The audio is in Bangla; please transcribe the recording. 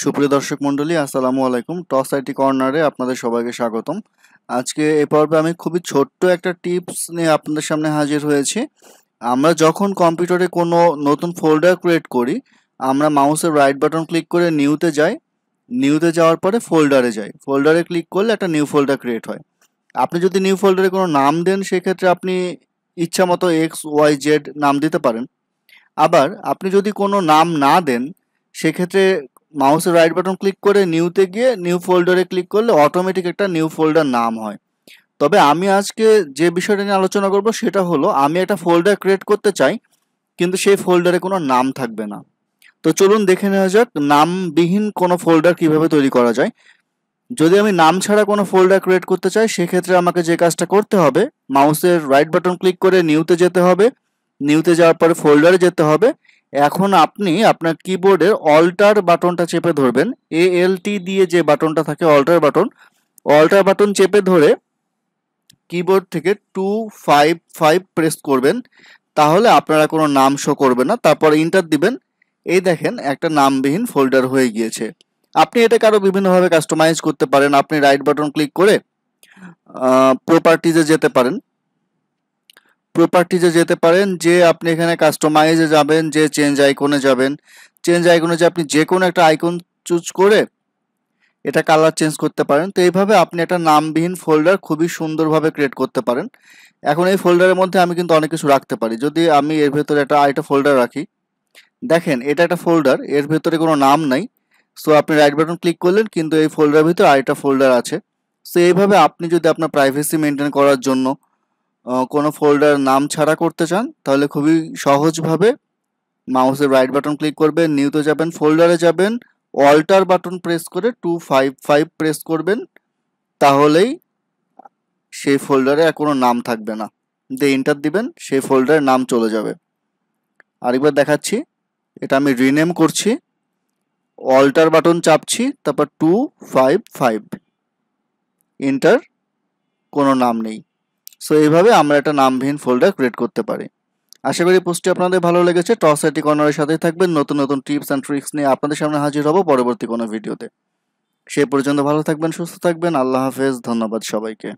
সুপ্রিয় দর্শক মণ্ডলী, আসসালামু আলাইকুম। টস আইটি কর্নারে আপনাদের সবাইকে স্বাগতম। আজকে এই পর্বে আমি খুবই ছোট্ট একটা টিপস নিয়ে আপনাদের সামনে হাজির হয়েছি। আমরা যখন কম্পিউটারে কোনো নতুন ফোল্ডার ক্রিয়েট করি, আমরা মাউসের রাইট বাটন ক্লিক করে নিউতে যাই। নিউতে যাওয়ার পরে ফোল্ডারে যাই। ফোল্ডারে ক্লিক করলে একটা নিউ ফোল্ডার ক্রিয়েট হয়। আপনি যদি নিউ ফোল্ডারে কোনো নাম দেন, সেক্ষেত্রে আপনি ইচ্ছা মতো XYZ নাম দিতে পারেন। আবার আপনি যদি কোনো নাম না দেন, সেক্ষেত্রে মাউসের রাইট বাটন ক্লিক করে নিউতে গিয়ে নিউ ফোল্ডারে ক্লিক করলে অটোমেটিক একটা নিউ ফোল্ডার নাম হয়। তবে আমি আজকে যে বিষয়টা নিয়ে আলোচনা করব সেটা হলো, আমি একটা ফোল্ডার ক্রিয়েট করতে চাই, কিন্তু সেই ফোল্ডারে কোনো নাম থাকবে না। তো চলুন দেখে নেওয়া যাক নামবিহীন কোনো ফোল্ডার কিভাবে তৈরি করা যায়। যদি আমি নাম ছাড়া কোনো ফোল্ডার ক্রিয়েট করতে চাই, সেক্ষেত্রে আমাকে যে কাজটা করতে হবে, মাউসের রাইট বাটন ক্লিক করে নিউতে যেতে হবে। নিউতে যাওয়ার পরে ফোল্ডারে যেতে হবে। এখন আপনি আপনার কিবোর্ডের অল্টার বাটনটা চেপে ধরবেন। ALT দিয়ে যে বাটনটা থাকে অল্টার বাটন চেপে ধরে কিবোর্ড থেকে 255 প্রেস করবেন। তাহলে আপনারা কোনো নাম শো করবে না। তারপর ইন্টার দিবেন। এই দেখেন, একটা নামবিহীন ফোল্ডার হয়ে গিয়েছে। আপনি এটাকে আরো বিভিন্নভাবে কাস্টমাইজ করতে পারেন। আপনি রাইট বাটন ক্লিক করে প্রপার্টিজে যেতে পারেন। যে আপনি এখানে কাস্টমাইজে যাবেন, যে চেঞ্জ আইকনে যাবেন। চেঞ্জ আইকনে যে আপনি যে কোনো একটা আইকন চুজ করে এটা কালার চেঞ্জ করতে পারেন। তো এইভাবে আপনি একটা নামবিহীন ফোল্ডার খুবই সুন্দরভাবে ক্রিয়েট করতে পারেন। এখন এই ফোল্ডারের মধ্যে আমি কিন্তু অনেক কিছু রাখতে পারি। যদি আমি এর ভেতরে আরেকটা ফোল্ডার রাখি, দেখেন এটা একটা ফোল্ডার, এর ভেতরে কোনো নাম নাই। সো আপনি রাইট বাটন ক্লিক করলেন, কিন্তু এই ফোল্ডারের ভিতরে আরেকটা ফোল্ডার আছে। সো এইভাবে আপনি যদি আপনার প্রাইভেসি মেনটেন করার জন্য কোনো ফোল্ডার নাম ছাড়া করতে চান, তাহলে খুবই সহজভাবে মাউসের রাইট বাটন ক্লিক করবেন, নিউতে যাবেন, ফোল্ডারে যাবেন, অল্টার বাটন প্রেস করে 255 প্রেস করবেন। তাহলেই সেই ফোল্ডারে আর কোনো নাম থাকবে না। দিয়ে এন্টার দিবেন, সেই ফোল্ডারের নাম চলে যাবে। আরেকবার দেখাচ্ছি, এটা আমি রিনেম করছি। অল্টার বাটন চাপছি, তারপর 255 এন্টার, কোনো নাম নেই। সো এইভাবে আমরা একটা নামবিহীন ফোল্ডার ক্রিয়েট করতে পারি। আশা করি পোস্টটি আপনাদের ভালো লেগেছে। টস আইটি কর্নারের সাথেই থাকবেন। নতুন নতুন টিপস অ্যান্ড ট্রিক্স নিয়ে আপনাদের সামনে হাজির হব পরবর্তী কোনো ভিডিওতে। সেই পর্যন্ত ভালো থাকবেন, সুস্থ থাকবেন। আল্লাহ হাফেজ। ধন্যবাদ সবাইকে।